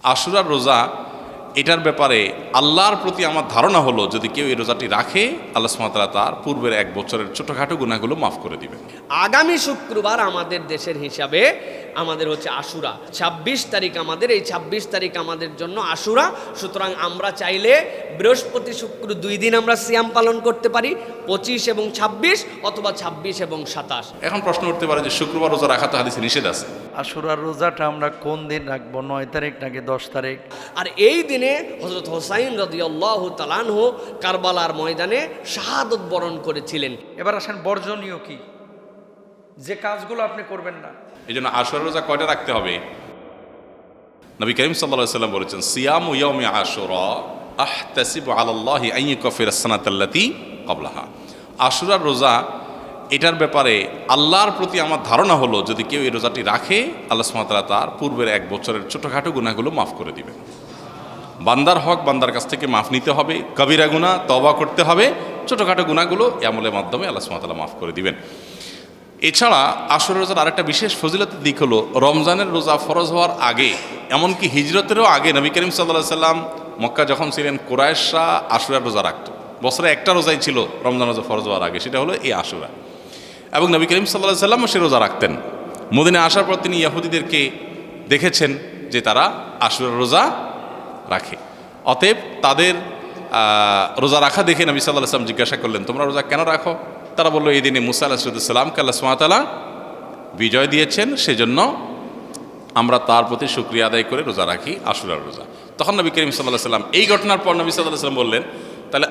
আশুরার রোজা, এটার ব্যাপারে আল্লাহর প্রতি আমার ধারণা হলো যদি কেউ এই রোজাটি রাখে, আল্লাহ সুবহানাহু ওয়া তাআলা তার পূর্বের এক বছরের ছোটোখাটো গুনাহগুলো মাফ করে দিবেন। আগামী শুক্রবার আমাদের দেশের হিসাবে আমাদের হচ্ছে আশুরা, ২৬ তারিখ আমাদের, এই ২৬ তারিখ আমাদের জন্য আশুরা। সুতরাং আমরা চাইলে বৃহস্পতি শুক্র 2 দিন আমরা সিয়াম পালন করতে পারি, 25 এবং 26, অথবা 26 এবং 27। এখন প্রশ্ন উঠতে পারে যে শুক্রবার রোজা রাখা তো হাদিসে নিষেধ আছে। আশুরার রোজাটা আমরা কোন দিন রাখবো, 9 তারিখ নাকি 10 তারিখ? আর এই দিনে হযরত হোসাইন রাদিয়াল্লাহু তাআলা আনহু কারবালার ময়দানে শাহাদত বরণ করেছিলেন। এবার আসেন বর্জনীয় কি, যে কাজগুলো আপনি করবেন না। এই জন্য আশুরার রোজা কয়টা রাখতে হবে? নবী করিম সাল্লাল্লাহু আলাইহি ওয়াসাল্লাম বলেছেন, সিয়ামু ইয়াউমি আশুরা আহতাসিবু আলাল্লাহি আন ইউকাফিরাস সানাতাল্লাতী ক্বাবলাহা। আশুরার রোজা, এটার ব্যাপারে আল্লাহর প্রতি আমার ধারণা হলো যদি কেউ এই রোজাটি রাখে, আল্লাহ সুবহানাহু ওয়া তাআলা তার পূর্বের এক বছরের ছোটোখাটো গুনাহগুলো মাফ করে দিবেন। বান্দার হক বান্দার কাছ থেকে মাফ নিতে হবে, কবিরা গুনাহ তওবা করতে হবে, ছোটোখাটো গুনাহগুলো এই আমলের মাধ্যমে আল্লাহ সুবহানাহু ওয়া তাআলা মাফ করে দিবেন। এছাড়া আশুরার রোজার আরেকটা বিশেষ ফজিলতের দিক হলো, রমজানের রোজা ফরজ হওয়ার আগে, এমনকি হিজরতেরও আগে নবী করিম সাল্লাল্লাহু আলাইহি সাল্লাম মক্কা যখন ছিলেন, কুরাইশরা আশুরার রোজা রাখত। বছরে একটা রোজাই ছিল রমজান রোজা ফরজ হওয়ার আগে, সেটা হলো এই আশুরা। এবং নবী করিম সাল্লাল্লাহু আলাইহি সাল্লামও সে রোজা রাখতেন। মদিনায় আসার পর তিনি ইহুদিদেরকে দেখেছেন যে তারা আশুরার রোজা রাখে। অতএব তাদের রোজা রাখা দেখে নবী সাল্লাল্লাহু আলাইহি সাল্লাম জিজ্ঞাসা করলেন, তোমরা রোজা কেন রাখো? তারা বললো, এই দিনে মুসা আলাইহিস সালামকে আল্লাহ সুবহানাহু ওয়া তাআলা বিজয় দিয়েছেন, সেজন্য আমরা তার প্রতি শুকরিয়া আদায় করে রোজা রাখি, আশুরার রোজা। তখন নবী করিম সাল্লাল্লাহু আলাইহি সাল্লাম এই ঘটনার পর নবী সাল্লাল্লাহু আলাইহি সাল্লাম বললেন, তাহলে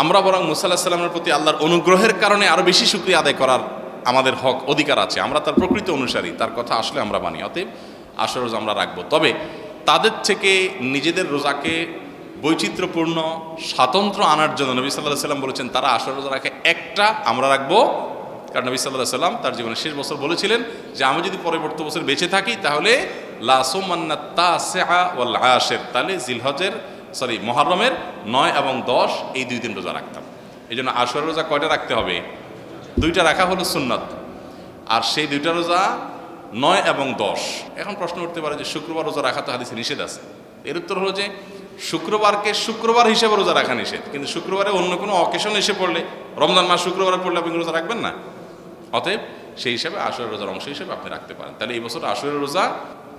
আমরা বরং মুসা আলাইহিস সালামের প্রতি আল্লাহর অনুগ্রহের কারণে আরও বেশি শুকরিয়া আদায় করার আমাদের হক অধিকার আছে, আমরা তার প্রকৃত অনুসারী, তার কথা আসলে আমরা মানি। অতএব আশুরার রোজা আমরা রাখবো। তবে তাদের থেকে নিজেদের রোজাকে বৈচিত্র্যপূর্ণ স্বাতন্ত্র্য আনার জন্য নবী সাল্লাল্লাহু আলাইহি সাল্লাম বলেছেন, তারা আশুরার রোজা রাখে একটা, আমরা রাখবো। কারণ নবী সাল্লাল্লাহু আলাইহি সাল্লাম তার জীবনের শেষ বছর বলেছিলেন যে আমি যদি পরবর্তী বছর বেঁচে থাকি তাহলে লা সুমান্নাত তাসিআ ওয়াল আশির, তাহলে মুহররমের 9 এবং 10 এই 2 দিন রোজা রাখতাম। এই জন্য আশুরার রোজা কয়টা রাখতে হবে? 2টা রাখা হলো সুন্নাত, আর সেই 2টা রোজা 9 এবং 10। এখন প্রশ্ন উঠতে পারে যে শুক্রবার রোজা রাখা তো হাদিসে নিষেধ আছে। এর উত্তর হলো যে শুক্রবারকে শুক্রবার হিসেবে রোজা রাখা নিষেধ, কিন্তু শুক্রবারে অন্য কোনো অকেশন এসে পড়লে, রমজান মাস শুক্রবারে পড়লে আপনি রোজা রাখবেন না। অতএব সেই হিসাবে আশুরার রোজার অংশ হিসেবে আপনি রাখতে পারেন। তাহলে এই বছর আশুরার রোজা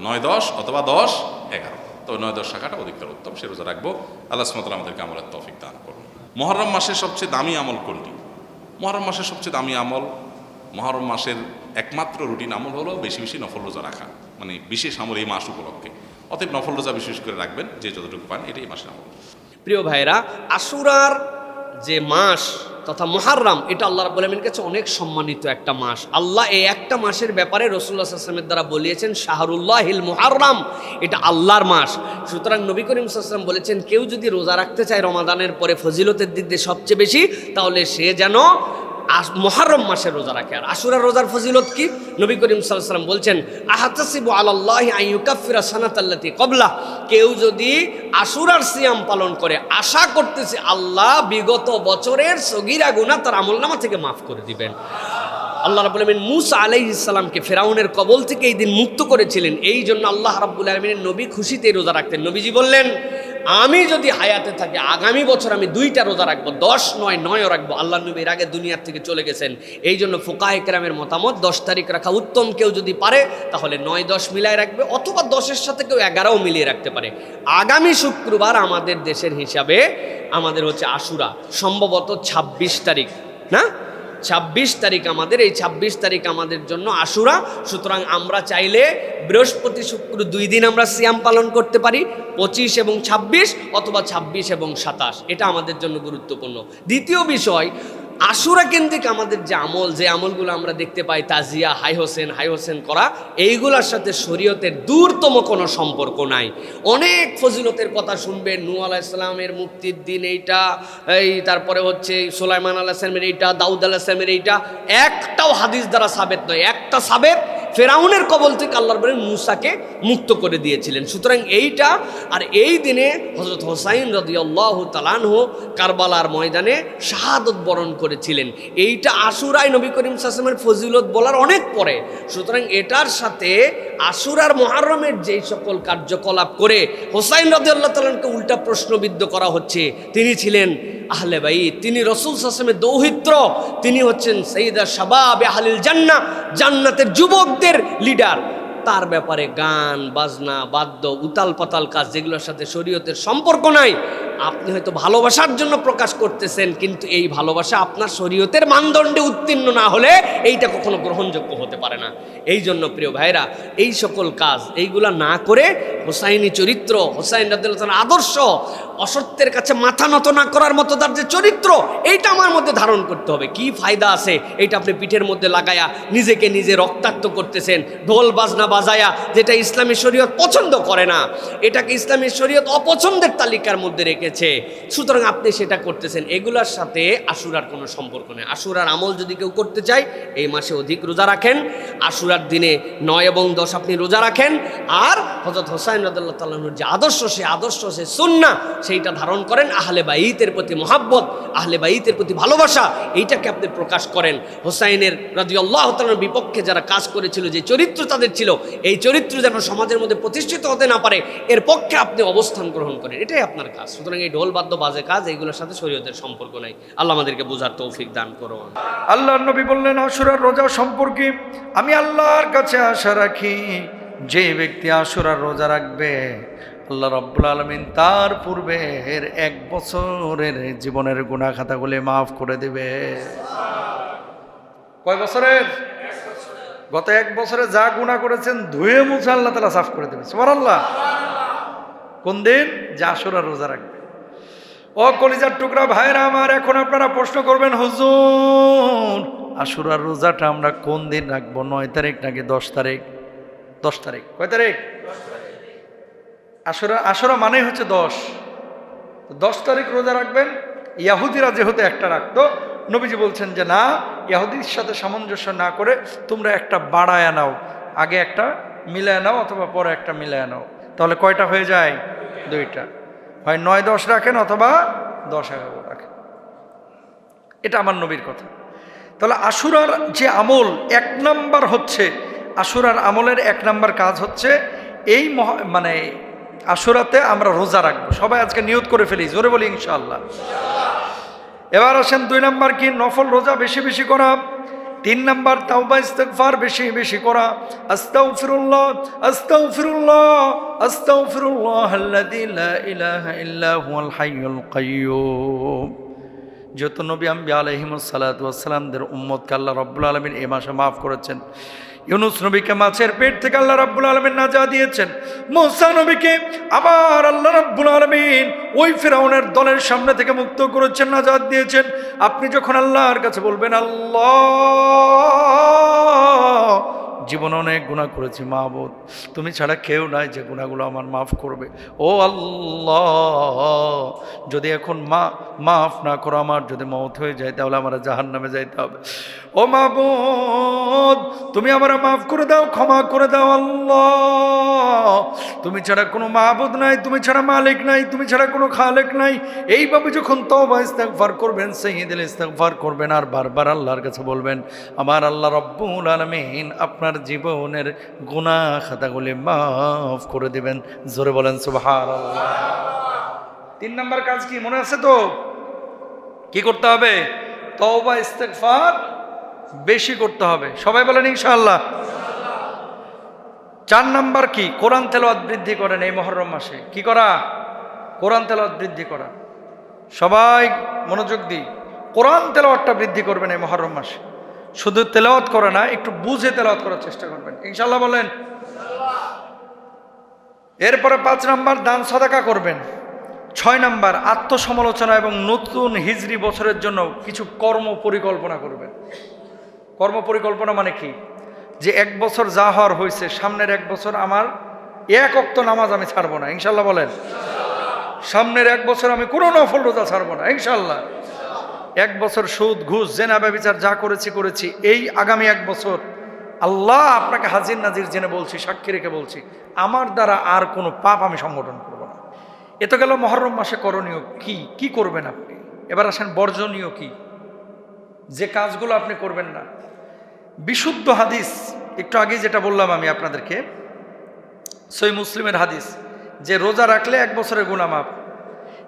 9, 10 অথবা 10, 11, তবে 9, 10 রাখাটা অধিকতর উত্তম, সে রোজা রাখবো। আল্লাহ সুবহানাহু ওয়া তাআলা আমাদেরকে আমলের তৌফিক দান করুন। মুহররম মাসের সবচেয়ে দামি আমল কোনটি? মুহররম মাসের সবচেয়ে দামি আমল, মুহররম মাসের একমাত্র রুটিন আমল হলো বেশি বেশি নফল রোজা রাখা, মানে বিশেষ আমল এই মাস উপলক্ষে। অতএব নফল রোজা বিশেষ করে রাখবেন, যে যতটুকু পান, এটাই মাসের আমল। প্রিয় ভাইরা, আশুরার যে মাস তথা মুহররম, এটা আল্লাহ রাব্বুল আলামিনের কাছে অনেক সম্মানিত একটা মাস। আল্লাহ এই একটা মাসের ব্যাপারে রাসূলুল্লাহ সাল্লাল্লাহু আলাইহি ওয়াসাল্লামের দ্বারা বলিয়েছেন, শাহরুল্লাহিল মুহররম, এটা আল্লাহর মাস। সুতরাং নবী করিম সাল্লাল্লাহু আলাইহি ওয়াসাল্লাম বলেছেন, কেউ যদি রোজা রাখতে চায় রমাদানের পরে ফজিলতের দিক দিয়ে সবচেয়ে বেশি, তাহলে সে যেন মুহররম মাসের রোজা রাখে। আর আশুরার রোজার ফজিলত কি? নবী করিম সাল্লাল্লাহু আলাইহি ওয়াসাল্লাম বলছেন, আহতাসিবু আলাল্লাহি আন ইউকাফিরা সানাতাল্লাতী ক্বাবলা। কেউ যদি আশুরার সিয়াম পালন করে, আশা করতেছে আল্লাহ বিগত বছরের সগীরা গুনাহ তার আমলনামা থেকে মাফ করে দিবেন। আল্লাহ রাব্বুল আলামিন মূসা আলাইহিস সালামকে ফিরআউনের কবল থেকে এই দিন মুক্ত করেছিলেন। এই জন্য আল্লাহ রাব্বুল আলামিনের নবী খুশিতে রোজা রাখতেন। নবীজি বললেন, আমি যদি হায়াতে থাকি আগামী বছর আমি 2টা রোজা রাখবো, 10, 9, 9ও রাখবো। আল্লাহ নবীর আগে দুনিয়ার থেকে চলে গেছেন। এই জন্য ফুকাহে কেরামের মতামত 10 তারিখ রাখা উত্তম। কেউ যদি পারে তাহলে 9, 10 মিলায় রাখবে, অথবা 10-এর সাথে কেউ 11ও মিলিয়ে রাখতে পারে। আগামী শুক্রবার আমাদের দেশের হিসাবে আমাদের হচ্ছে আশুরা, সম্ভবত 26 তারিখ, না 26 তারিখ আমাদের, এই 26 তারিখ আমাদের জন্য আশুরা। সুতরাং আমরা চাইলে বৃহস্পতি শুক্র 2 দিন আমরা সিয়াম পালন করতে পারি, 25 এবং 26, অথবা 26 এবং 27। এটা আমাদের জন্য গুরুত্বপূর্ণ। দ্বিতীয় বিষয়, আশুরা কেন্দ্রিক আমাদের যে আমলগুলো আমরা দেখতে পাই, তাজিয়া, হাই হোসেন করা, এইগুলোর সাথে শরীয়তের দূরতম কোনো সম্পর্ক নাই। অনেক ফজিলতের কথা শুনবেন, নূহ আলাইহিস সালামের মুক্তির দিন এইটা, তারপরে হচ্ছে সুলাইমান আলাইহিস সালামের এইটা, দাউদ আলাইহিস সালামের এইটা, একটাও হাদিস দ্বারা সাবেত নয়। একটা সাবেত ফেরাউনের কবল থেকে আল্লাহর বলেন মুসাকে মুক্ত করে দিয়েছিলেন। সুতরাং এইটা আর এই দিনে হযরত হোসাইন রাদিয়াল্লাহু তাআলা আনহু কারবালার ময়দানে শাহাদত বরণ করেছিলেন। এইটা আশুরায় নবী করিম সাল্লাল্লাহু আলাইহি ওয়াসাল্লামের ফজিলত বলার অনেক পরে। সুতরাং এটার সাথে আশুরার মুহররমের যেই সকল কার্যকলাপ করে হোসাইন রাদিয়াল্লাহু তাআলাকে উল্টা প্রশ্নবিদ্ধ করা হচ্ছে, তিনি ছিলেন আহলে বাইত, তিনি রাসূল সাল্লাল্লাহু আলাইহি ওয়াসাল্লামের দৌহিত্র, তিনি হচ্ছেন সাইয়্যিদা শাবাব আহলিল জান্নাহ, জান্নাতের যুবকদের লিডার। তার ব্যাপারে গান বাজনা বাদ্য উতাল পাতাল কাজ যেগুলোর সাথে শরীয়তের সম্পর্ক নাই, আপনি হয়তো ভালোবাসার জন্য প্রকাশ করতেছেন, কিন্তু এই ভালোবাসা আপনার শরীয়তের মানদণ্ডে উত্তীর্ণ না হলে এইটা কখনো গ্রহণযোগ্য হতে পারে না। এই জন্য প্রিয় ভাইরা, এই সকল কাজ এইগুলা না করে হোসাইনি চরিত্র, হোসাইন রাদিয়াল্লাহু তাআলার আদর্শ, অসত্যের কাছে মাথা নত না করার মতো তার যে চরিত্র, এইটা আমার মধ্যে ধারণ করতে হবে। কি ফায়দা আছে এইটা আপনি পিঠের মধ্যে লাগায়া নিজেকে নিজে রক্তাক্ত করতেছেন, ঢোল বাজনা বাজায়া, যেটা ইসলামী শরীয়ত পছন্দ করে না, এটাকে ইসলামী শরীয়ত অপছন্দের তালিকার মধ্যে রেখেছে। সুতরাং আপনি সেটা করতেছেন। এগুলার সাথে আশুরার কোনো সম্পর্ক নেই। আশুরার আমল যদি কেউ করতে চায় এই মাসে অধিক রোজা রাখেন, আশুরার দিনে 9 এবং 10 আপনি রোজা রাখেন, আর হযরত হোসাইন রাদিয়াল্লাহু তাআলা আনহুর যে আদর্শ, সে আদর্শ, সে সুন্নাহ, সেইটা ধারণ করেন। আহলে বাইতের প্রতি মহাব্বত, আহলে বাইতের প্রতি ভালোবাসা, এইটাকে আপনি প্রকাশ করেন। হোসাইনের রাদিয়াল্লাহু তাআলার বিপক্ষে যারা কাজ করেছিল, যে চরিত্র তাদের ছিল, এই চরিত্র যেন সমাজের মধ্যে প্রতিষ্ঠিত হতে না পারে, এর পক্ষে আপনি অবস্থান গ্রহণ করেন। এটাই আপনার কাজ। সুতরাং এই ঢোল বাদ্য বাজে কাজ, এইগুলোর সাথে শরীয়তের সম্পর্ক নাই। আল্লাহ আমাদেরকে বোঝার তৌফিক দান করুন। আল্লাহর নবী বললেন, আশুরার রোজা সম্পর্কে আমি আল্লাহর কাছে আশা রাখি, যে ব্যক্তি আশুরার রোজা রাখবে আল্লাহ রাব্বুল আলামিন তার পূর্বের 1 বছরের জীবনের গুনাহ খাতাগুলি মাফ করে দেবে। কয় বছরের? গত 1 বছরে যা গুনাহ করেছেন ধুয়ে মুছে আল্লাহ তাআলা সাফ করে দেবে। সুবহানাল্লাহ। কোন দিন? যে আশুরার রোজা রাখবে। ও কলিজার টুকরা ভাইরা আমার, এখন আপনারা প্রশ্ন করবেন, হুজুর আশুরার রোজাটা আমরা কোন দিন রাখবো? 9 তারিখ নাকি 10 তারিখ? 10 তারিখ। কয় তারিখ? আশুরা মানে হচ্ছে 10 তারিখ রোজা রাখবেন। ইয়াহুদিরা যেহেতু একটা রাখতো, নবীজি বলছেন যে না, ইয়াহুদির সাথে সামঞ্জস্য না করে তোমরা একটা বাড়ায় নাও, আগে একটা মিলায় নাও অথবা পরে একটা মিলায় নাও, তাহলে কয়টা হয়ে যায়? 2টা। হয় 9-10 রাখেন অথবা 10-11 রাখেন। এটা আমার নবীর কথা। তাহলে আশুরার যে আমল 1 নাম্বার হচ্ছে, আশুরার আমলের 1 নাম্বার কাজ হচ্ছে এই মানে আশুরাতে আমরা রোজা রাখবো। সবাই আজকে নিয়ত করে ফেলি, জোরে বলি ইনশাআল্লাহ। এবার আসেন 2 নাম্বার কি? নফল রোজা বেশি বেশি করা। 3 নাম্বার তাওবা ইস্তিগফার বেশি বেশি করা। আস্তাগফিরুল্লাহ আস্তাগফিরুল্লাহ আস্তাগফিরুল্লাহাল্লাযী লা ইলাহা ইল্লা হুয়াল হাইয়ুল কাইয়্যুম। যত নবী আম্বিয়া আলাইহিমুস সালাতু ওয়াস সালামদের উম্মতকে আল্লাহ রাব্বুল আলামিন এই মাসে মাফ করেছেন। ইউনুস নবীকে মাছের পেট থেকে আল্লাহ রাব্বুল আলামিন নাজাত দিয়েছেন। মুসা নবীকে আবার আল্লাহ রাব্বুল আলামিন ওই ফিরআউনের দলের সামনে থেকে মুক্ত করেছেন, নাজাত দিয়েছেন। আপনি যখন আল্লাহর কাছে বলবেন, আল্লাহ জীবনে অনেক গুনাহ করেছি মাহবুদ, তুমি ছাড়া কেউ নাই যে গুনাহগুলো আমার মাফ করবে। ও আল্লাহ, যদি এখন মাফ না করো, আমার যদি মওত হয়ে যায়, তাহলে আমার জাহান্নামে যাইতে হবে। ও মাহবুদ, তুমি আমার মাফ করে দাও, ক্ষমা করে দাও। আল্লাহ, তুমি ছাড়া কোনো মাহবুদ নাই, তুমি ছাড়া মালিক নাই, তুমি ছাড়া কোনো খালেক নাই। এইভাবে যখন তওবা ইস্তিগফার করবেন, সাইয়্যিদুল ইস্তিগফার করবেন, আর বারবার আল্লাহর কাছে বলবেন, আমার আল্লাহ রাব্বুল আলামিন আপনার জীবনের গুনাহ খাতাগুলি মাফ করে দিবেন। জোরে বলেন সুবহানাল্লাহ। 3 নাম্বার কাজ কি মনে আছে তো? কি করতে হবে? তওবা ইস্তিগফার বেশি করতে হবে। সবাই বলেন ইনশাআল্লাহ। 4 নাম্বার কি? কোরআন তেলাওয়াত বৃদ্ধি করেন এই মুহররম মাসে। কি করা? কোরআন তেলাওয়াত বৃদ্ধি করা। সবাই মনোযোগ দিই, কোরআন তেলাওয়াতটা বৃদ্ধি করবেন এই মুহররম মাসে। শুধু তেলাওয়াত করে না, একটু বুঝে তেলাওয়াত করার চেষ্টা করবেন ইনশাআল্লাহ। বলেন। এরপরে 5 নাম্বার দান সাদাকা করবেন। 6 নাম্বার আত্মসমালোচনা এবং নতুন হিজরি বছরের জন্য কিছু কর্ম পরিকল্পনা করবেন। কর্ম পরিকল্পনা মানে কি? যে 1 বছর যা হওয়ার হয়েছে, সামনের 1 বছর আমার 1 ওয়াক্ত নামাজ আমি ছাড়বো না ইনশাআল্লাহ। বলেন। সামনের 1 বছর আমি কোনো নফল রোজা ছাড়বো না ইনশাআল্লাহ। 1 বছর সুদ ঘুষ জেনা ব্যভিচার যা করেছি, এই আগামী 1 বছর আল্লাহ আপনাকে হাজির নাজির জেনে বলছি, সাক্ষী রেখে বলছি, আমার দ্বারা আর কোনো পাপ আমি সংগঠন করব না। এ তো গেল মহরম মাসে করণীয়। কি করবেন আপনি? এবার আসেন বর্জনীয় কি, যে কাজগুলো আপনি করবেন না। বিশুদ্ধ হাদিস, একটু আগে যেটা বললাম আমি আপনাদেরকে, সহিহ মুসলিমের হাদিস, যে রোজা রাখলে 1 বছরের গুনাহ মাফ।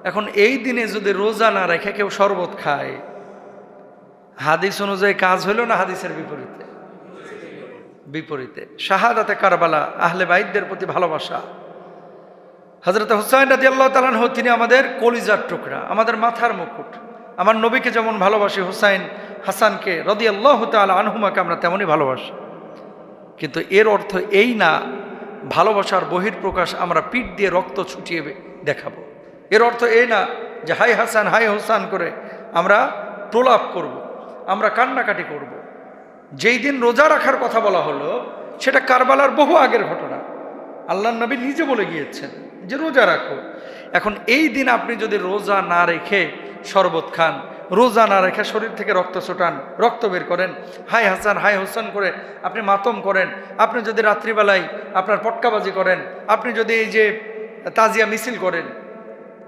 এখন এই দিনে যদি রোজা না রেখে কেউ শরবত খায়, হাদিস অনুযায়ী কাজ হইল না হাদিসের বিপরীতে? বিপরীতে। শাহাদাতে কারবালা, আহলে বাইতদের প্রতি ভালোবাসা। হযরত হুসাইন রাদিয়াল্লাহু তাআলা আনহু, তিনি আমাদের কলিজার টুকরা, আমাদের মাথার মুকুট। আমার নবীকে যেমন ভালোবাসি, হুসাইন হাসানকে রাদিয়াল্লাহু তাআলা আনহুমাকে আমরা তেমনই ভালোবাসি। কিন্তু এর অর্থ এই না ভালোবাসার বহিঃপ্রকাশ আমরা পিঠ দিয়ে রক্ত ছুটিয়ে দেখাবো। এর অর্থ এই না যে হাই হাসান হাই হুসান করে আমরা প্রলাপ করব, আমরা কান্নাকাটি করব। যেই দিন রোজা রাখার কথা বলা হলো সেটা কারবালার বহু আগের ঘটনা। আল্লাহর নবী নিজে বলে গিয়েছেন যে রোজা রাখো। এখন এই দিন আপনি যদি রোজা না রেখে শরবত খান, রোজা না রেখে শরীর থেকে রক্ত ছোটান, রক্ত বের করেন, হাই হাসান হাই হোসেন করে আপনি মাতম করেন, আপনি যদি রাত্রিবেলায় আপনার পটকাবাজি করেন, আপনি যদি এই যে তাজিয়া মিছিল করেন,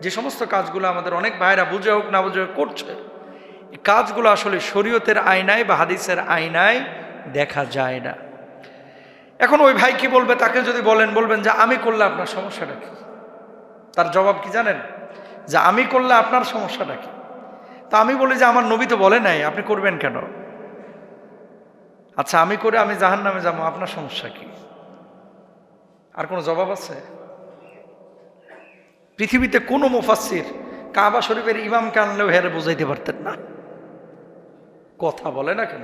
যে সমস্ত কাজগুলো আমাদের অনেক ভাইরা বুঝে হোক না বুঝে হোক করছে, এই কাজগুলো আসলে শরীয়তের আয়নায় বা হাদিসের আয়নায় দেখা যায় না। এখন ওই ভাই কি বলবে? তাকে যদি বলবেন যে আমি করলে আপনার সমস্যাটা কি, তার জবাব কি জানেন? যে আমি করলে আপনার সমস্যাটা কি? তা আমি বলি যে আমার নবী তো বলে নাই, আপনি করবেন কেন? আচ্ছা আমি করে আমি জাহান্নামে যাবো, আপনার সমস্যা কি? আর কোনো জবাব আছে? পৃথিবীতে কোনো মুফাসসির কাবা শরীফের ইমামকে আনলেও হেরে বুঝাইতে পারতেন না। কথা বলে না কেন?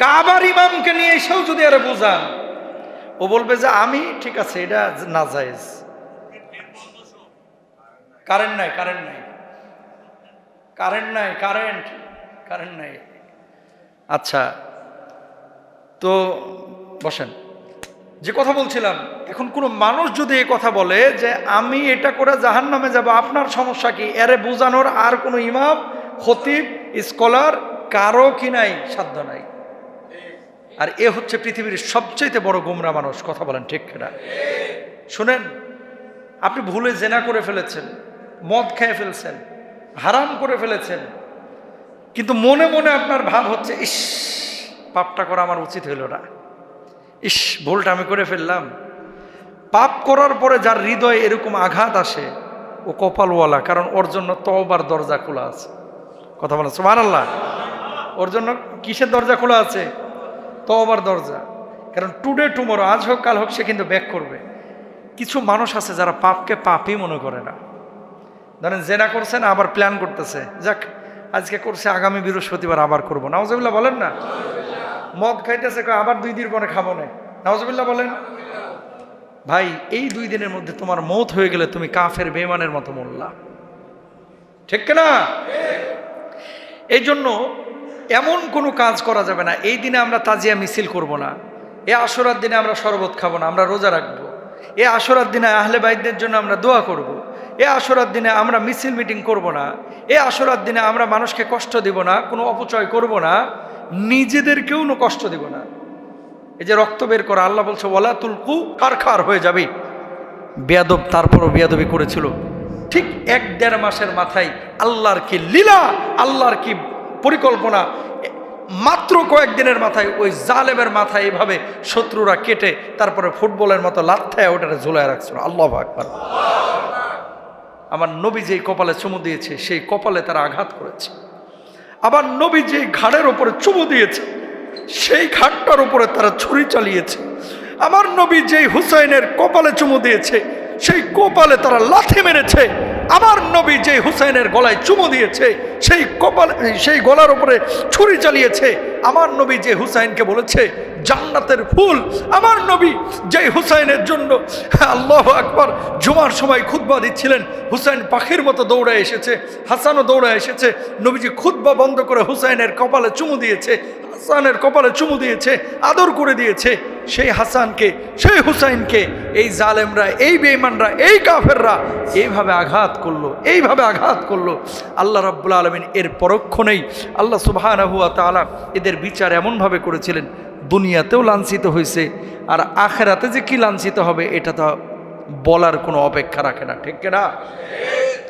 কাবার ইমামকে নিয়ে এসেও যদি আরে বুঝান, ও বলবে যে আমি ঠিক আছে, এটা নাজায়েজ। কারেন্ট নাই। আচ্ছা তো বসেন, যে কথা বলছিলাম, এখন কোনো মানুষ যদি এই কথা বলে যে আমি এটা করে জাহান্নামে যাব, আপনার সমস্যা কি, এরে বোঝানোর আর কোনো ইমাম, খতিব, স্কলার কারো কি নাই, সাধ্য নাই। আর এ হচ্ছে পৃথিবীর সবচেয়ে বড় গোমরা মানুষ। কথা বলেন ঠিক কিনা? শুনেন, আপনি ভুলে জেনা করে ফেলেছেন, মদ খেয়ে ফেলছেন, হারাম করে ফেলেছেন, কিন্তু মনে মনে আপনার ভাব হচ্ছে ইস পাপটা করা আমার উচিত হইল না, ইস ভুলটা আমি করে ফেললাম। পাপ করার পরে যার হৃদয়ে এরকম আঘাত আসে, ও কপালওয়ালা, কারণ ওর জন্য তওবার দরজা খোলা আছে। কথা বলেন সুবহানাল্লাহ। ওর জন্য কিসের দরজা খোলা আছে? তওবার দরজা। কারণ টুডে টুমরো, আজ হোক কাল হোক, সে কিন্তু ব্যাক করবে। কিছু মানুষ আছে যারা পাপকে পাপই মনে করে না। ধরেন জেনা করছেন, আবার প্ল্যান করতেছে, যাক আজকে করছে, আগামী বৃহস্পতিবার আবার করবো। নাউজুবিল্লাহ বলেন না? মদ খাইতেছে, আবার 2 দিন পরে খাবো না। নাউজুবিল্লাহ বলেন। ভাই এই 2 দিনের মধ্যে তোমার মৌত হয়ে গেলে তুমি কাফের বেঈমানের মতো মরলা, ঠিক না? এই জন্য এমন কোনো কাজ করা যাবে না। এই দিনে আমরা তাজিয়া মিছিল করব না, এ আশুরার দিনে আমরা শরবত খাবো না, আমরা রোজা রাখবো। এ আশুরার দিনে আহলে বাইতদের জন্য আমরা দোয়া করব। এ আশুরার দিনে আমরা মিছিল মিটিং করব না। এ আশুরার দিনে আমরা মানুষকে কষ্ট দিব না, কোনো অপচয় করব না, নিজেদেরকেও কষ্ট দিব না। এই যে রক্ত বের করা, আল্লাহ বলছে ওয়ালা তুলকু, কারখার হয়ে যাবে। বেয়াদব তারপরও বেয়াদবি করেছিল। ঠিক 1-1.5 মাসের মাথায় আল্লাহর কি লীলা, আল্লাহর কি পরিকল্পনা, মাত্র কয়েকদিনের মাথায় ওই জালেমের মাথায় এইভাবে শত্রুরা কেটে তারপরে ফুটবলের মতো লাথ্থায় ওটারে ঝুলায় রাখছিল। আল্লাহু আকবার। আমার নবী যেই কপালে চুমু দিয়েছে, সেই কপালে তারা আঘাত করেছে। আবার নবী যেই ঘাড়ের ওপরে চুমু দিয়েছে, সেই ঘাটটার উপরে তারা ছুরি চালিয়েছে। আমার নবী যেই হুসাইনের কপালে চুমু দিয়েছে, সেই কপালে তারা লাথি মেরেছে। আমার নবী যেই হুসাইনের গলায় চুমু দিয়েছে, সেই গলার উপরে ছুরি চালিয়েছে। আমার নবী যে হুসাইনকে বলেছে জান্নাতের ফুল, আমার নবী যেই হুসাইনের জন্য আল্লাহু আকবার জুমার সময় খুতবা দিচ্ছিলেন, হুসাইন পাখির মতো দৌড়ায় এসেছে, হাসানও দৌড়ায় এসেছে। নবীজি খুতবা বন্ধ করে হুসাইনের কপালে চুমু দিয়েছে, হাসানের কপালে চুমু দিয়েছে, আদর করে দিয়েছে। সেই হাসানকে, সেই হুসাইনকে এই জালেমরা, এই বেঈমানরা, এই কাফেররা এইভাবে আঘাত করলো। আল্লাহ রাব্বুল আলামিন এর পরক্ষণেই আল্লাহ সুবহানাহু ওয়া তাআলা এদের বিচার এমনভাবে করেছিলেন, দুনিয়াতেও লাঞ্ছিত হয়েছে, আর আখেরাতে যে কি লাঞ্ছিত হবে এটা তো বলার কোনো অপেক্ষা রাখে না, ঠিক কিনা?